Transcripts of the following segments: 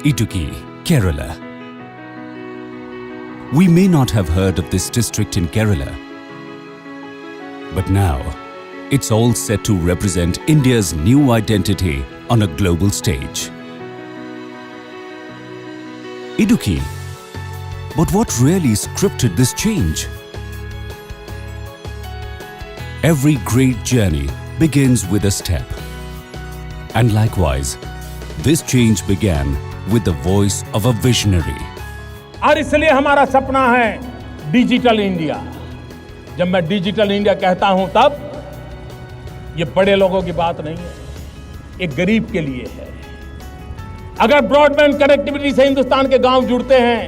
Idukki, Kerala. We may not have heard of this district in Kerala, but now it's all set to represent India's new identity on a global stage. Idukki. But what really scripted this change? Every great journey begins with a step. And likewise, this change began with the voice of a visionary. और इसलिए हमारा सपना है digital India. जब मैं digital India कहता हूं तब ये बड़े लोगों की बात नहीं है, एक गरीब के लिए है। अगर ब्रॉडबैंड कनेक्टिविटी से हिंदुस्तान के गांव जुड़ते हैं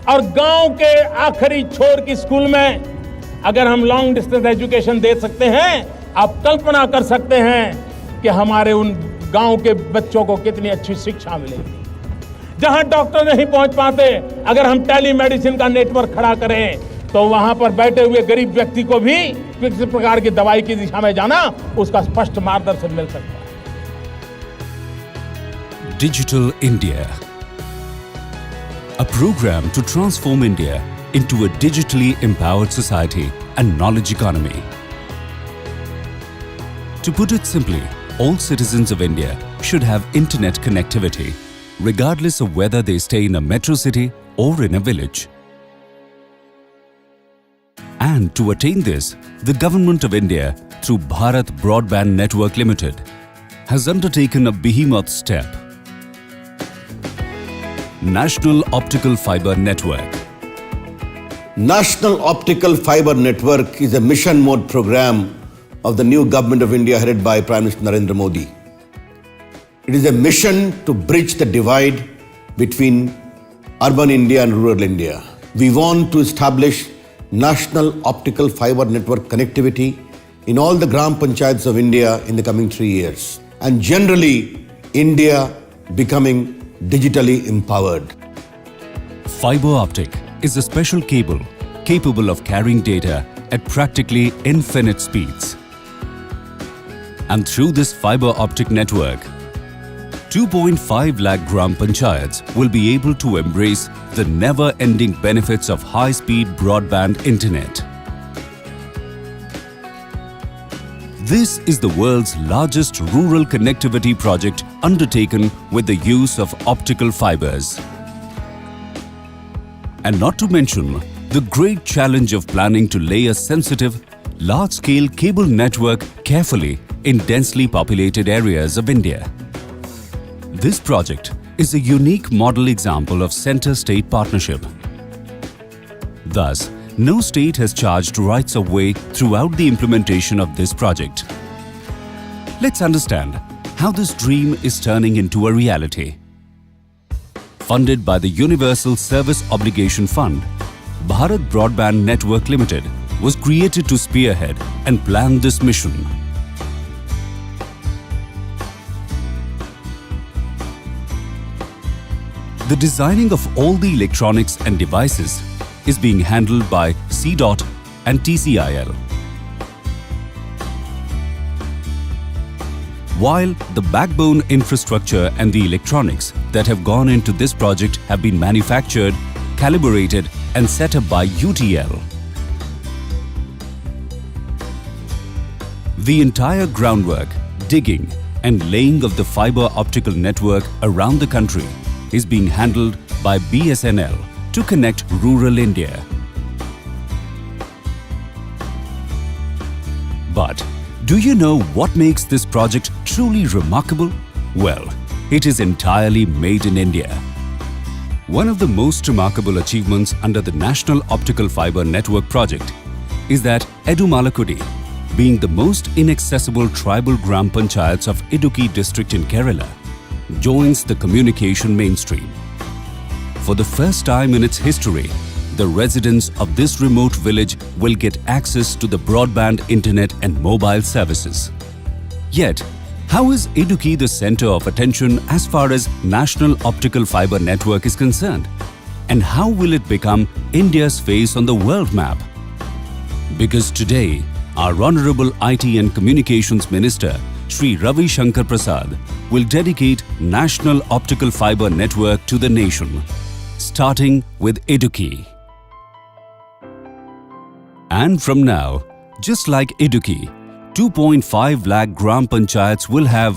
और गांव के आखिरी छोर की स्कूल में अगर हम लॉन्ग डिस्टेंस एजुकेशन दे सकते हैं, आप कल्पना कर सकते हैं कि हमारे उन गांव के बच्चों को कितनी अच्छी शिक्षा मिलेगी। जहां डॉक्टर नहीं पहुंच पाते, अगर हम टेली मेडिसिन का नेटवर्क खड़ा करें तो वहां पर बैठे हुए गरीब व्यक्ति को भी किसी प्रकार की दवाई की दिशा में जाना, उसका स्पष्ट मार्गदर्शन मिल सकता है। Digital India, a program to transform India into a digitally empowered society and knowledge economy. To put it simply, all citizens of India should have internet connectivity, regardless of whether they stay in a metro city or in a village. And to attain this, the Government of India, through Bharat Broadband Network Limited, has undertaken a behemoth step: National Optical Fiber Network. National Optical Fiber Network is a mission mode program of the new Government of India headed by Prime Minister Narendra Modi. It is a mission to bridge the divide between urban India and rural India. We want to establish National Optical Fiber Network connectivity in all the Gram Panchayats of India in the coming 3 years. And generally, India becoming digitally empowered. Fiber optic is a special cable capable of carrying data at practically infinite speeds. And through this fiber optic network, 2.5 lakh Gram Panchayats will be able to embrace the never-ending benefits of high-speed broadband internet. This is the world's largest rural connectivity project undertaken with the use of optical fibers. And not to mention the great challenge of planning to lay a sensitive, large-scale cable network carefully in densely populated areas of India. This project is a unique model example of center-state partnership. Thus, no state has charged rights of way throughout the implementation of this project. Let's understand how this dream is turning into a reality. Funded by the Universal Service Obligation Fund, Bharat Broadband Network Limited was created to spearhead and plan this mission. The designing of all the electronics and devices is being handled by CDOT and TCIL. While the backbone infrastructure and the electronics that have gone into this project have been manufactured, calibrated and set up by UTL. The entire groundwork, digging and laying of the fiber optical network around the country is being handled by BSNL to connect rural India. But do you know what makes this project truly remarkable? Well, it is entirely made in India. One of the most remarkable achievements under the National Optical Fiber Network project is that Edumalakudi, being the most inaccessible tribal Gram Panchayats of Idukki district in Kerala, joins the communication mainstream. For the first time in its history, the residents of this remote village will get access to the broadband internet and mobile services. Yet, how is Idukki the center of attention as far as National Optical Fiber Network is concerned? And how will it become India's face on the world map? Because today, our Honorable IT and Communications Minister, Shri Ravi Shankar Prasad, will dedicate National Optical Fiber Network to the nation, starting with Idukki. And from now, just like Idukki, 2.5 lakh Gram Panchayats will have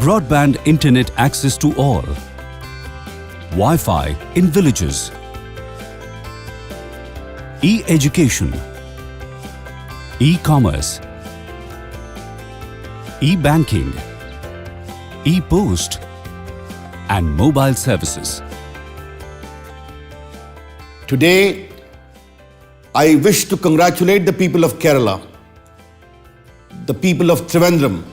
broadband internet access to all, Wi-Fi in villages, e-education, e-commerce, e-banking, e-post and mobile services. Today, I wish to congratulate the people of Kerala, the people of Trivandrum,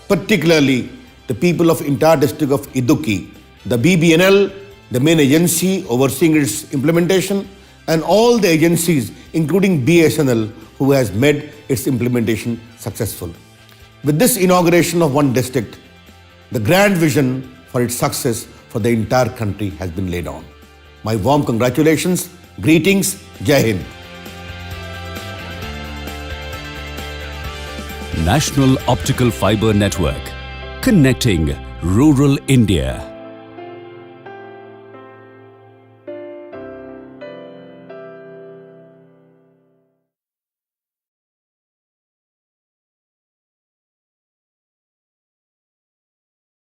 particularly the people of entire district of Idukki, the BBNL, the main agency overseeing its implementation, and all the agencies, including BSNL, who has made its implementation successful. With this inauguration of one district, the grand vision for its success for the entire country has been laid on. My warm congratulations, greetings, Jai Hind. National Optical Fiber Network, connecting rural India.